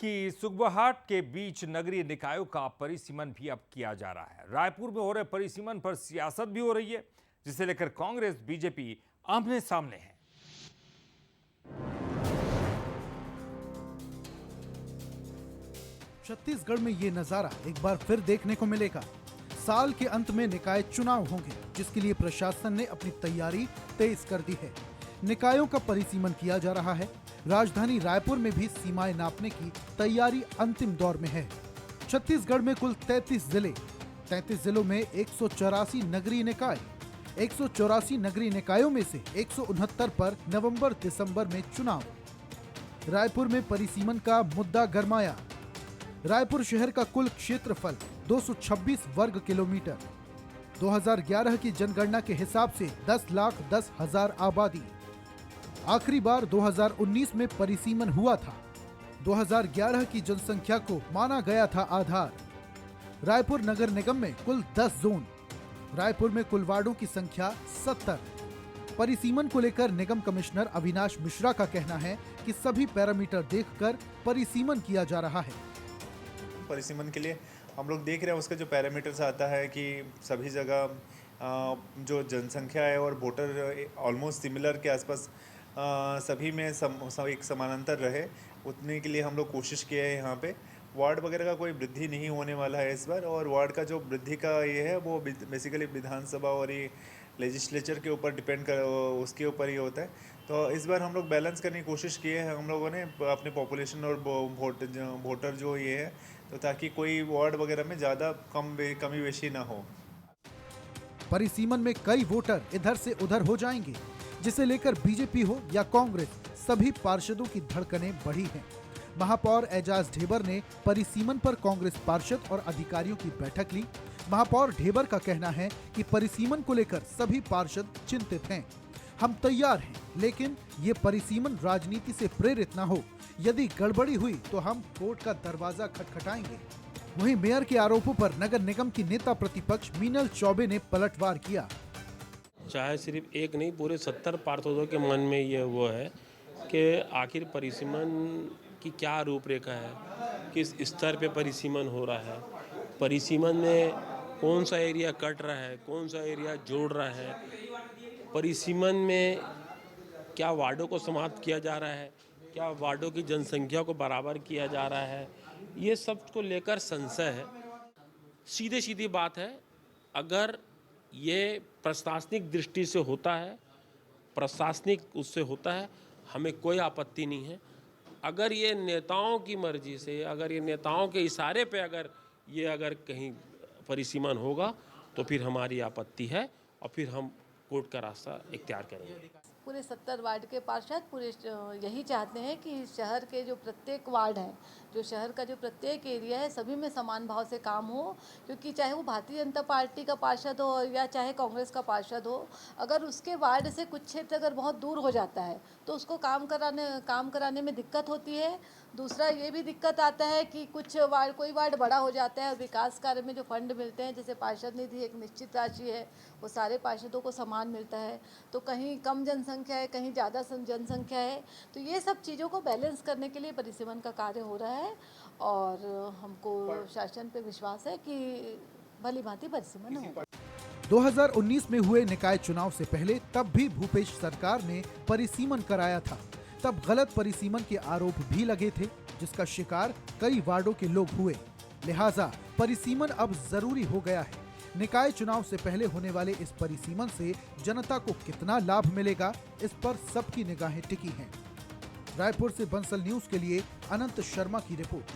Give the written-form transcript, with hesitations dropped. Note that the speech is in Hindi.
की सुगबुहाट के बीच नगरीय निकायों का परिसीमन भी अब किया जा रहा है। रायपुर में हो रहे परिसीमन पर सियासत भी हो रही है, जिसे लेकर कांग्रेस बीजेपी आमने सामने है। छत्तीसगढ़ में ये नजारा एक बार फिर देखने को मिलेगा। साल के अंत में निकाय चुनाव होंगे, जिसके लिए प्रशासन ने अपनी तैयारी तेज कर दी है। निकायों का परिसीमन किया जा रहा है। राजधानी रायपुर में भी सीमाएं नापने की तैयारी अंतिम दौर में है। छत्तीसगढ़ में कुल 33 जिले, 33 जिलों में 184 नगरीय निकाय। 184 नगरीय निकायों में से 169 पर नवंबर-दिसंबर में चुनाव। रायपुर में परिसीमन का मुद्दा गरमाया। रायपुर शहर का कुल क्षेत्रफल 226 वर्ग किलोमीटर। 2011 की जनगणना के हिसाब से 10,10,000 आबादी। आखिरी बार 2019 में परिसीमन हुआ था। 2011 की जनसंख्या को माना गया था आधार। रायपुर नगर निगम में कुल 10 जोन। रायपुर में कुल वार्डों की संख्या 70। परिसीमन को लेकर निगम कमिश्नर अविनाश मिश्रा का कहना है कि सभी पैरामीटर देखकर परिसीमन किया जा रहा है। परिसीमन के लिए हम लोग देख रहे हैं, उसका जो पैरामीटर्स आता है कि सभी जगह जो जनसंख्या है और वोटर ऑलमोस्ट सिमिलर के आसपास सभी में एक समानांतर रहे, उतने के लिए हम लोग कोशिश किए हैं। यहाँ पे वार्ड वगैरह का कोई वृद्धि नहीं होने वाला है इस बार, और वार्ड का जो वृद्धि का ये है वो बेसिकली विधानसभा और ये लेजिस्लेचर के ऊपर डिपेंड कर, उसके ऊपर ही होता है। तो इस बार हम लोग बैलेंस करने की कोशिश किए हैं हम लोगों ने अपने पॉपुलेशन और वोटर जो ये है, तो ताकि कोई वार्ड वगैरह में ज़्यादा कमी बेशी ना हो। परिसीमन में कई वोटर इधर से उधर हो जाएंगे, जिसे लेकर बीजेपी हो या कांग्रेस, सभी पार्षदों की धड़कनें बढ़ी हैं। महापौर एजाज ढेबर ने परिसीमन पर कांग्रेस पार्षद और अधिकारियों की बैठक ली। महापौर ढेबर का कहना है कि परिसीमन को लेकर सभी पार्षद चिंतित हैं। हम तैयार हैं, लेकिन ये परिसीमन राजनीति से प्रेरित न हो। यदि गड़बड़ी हुई तो हम कोर्ट का दरवाजा खटखटाएंगे। वहीं मेयर के आरोपों पर नगर निगम की नेता प्रतिपक्ष मीनल चौबे ने पलटवार किया। चाहे सिर्फ एक नहीं, पूरे 70 पार्षदों के मन में ये वो है कि आखिर परिसीमन की क्या रूपरेखा है, किस स्तर पे परिसीमन हो रहा है, परिसीमन में कौन सा एरिया कट रहा है, कौन सा एरिया जोड़ रहा है, परिसीमन में क्या वार्डों को समाप्त किया जा रहा है, क्या वार्डों की जनसंख्या को बराबर किया जा रहा है, ये सब को लेकर संशय है। सीधे सीधी बात है, अगर ये प्रशासनिक दृष्टि से होता है, प्रशासनिक उससे होता है, हमें कोई आपत्ति नहीं है। अगर ये नेताओं की मर्जी से, अगर ये नेताओं के इशारे पे अगर कहीं परिसीमन होगा तो फिर हमारी आपत्ति है और फिर हम कोर्ट का रास्ता इख्तियार करेंगे। पूरे 70 वार्ड के पार्षद पूरे यही चाहते हैं कि शहर के जो प्रत्येक वार्ड है, जो शहर का जो प्रत्येक एरिया है, सभी में समान भाव से काम हो। क्योंकि चाहे वो भारतीय जनता पार्टी का पार्षद हो या चाहे कांग्रेस का पार्षद हो, अगर उसके वार्ड से कुछ क्षेत्र अगर बहुत दूर हो जाता है तो उसको काम कराने में दिक्कत होती है। दूसरा ये भी दिक्कत आता है कि कोई वार्ड बड़ा हो जाता है और विकास कार्य में जो फंड मिलते हैं, जैसे पार्षद निधि एक निश्चित राशि है, वो सारे पार्षदों को समान मिलता है, तो कहीं कम जनसंख्या है, कहीं ज़्यादा जनसंख्या है, तो ये सब चीज़ों को बैलेंस करने के लिए परिसीमन का कार्य हो रहा है। और हमको शासन पे विश्वास है कि भली भांति परिसीमन होगा। 2019 में हुए निकाय चुनाव से पहले तब भी भूपेश सरकार ने परिसीमन कराया था। तब गलत परिसीमन के आरोप भी लगे थे, जिसका शिकार कई वार्डों के लोग हुए। लिहाजा परिसीमन अब जरूरी हो गया है। निकाय चुनाव से पहले होने वाले इस परिसीमन से जनता को कितना लाभ मिलेगा, इस पर सबकी निगाहें टिकी हैं। रायपुर से बंसल न्यूज के लिए अनंत शर्मा की रिपोर्ट।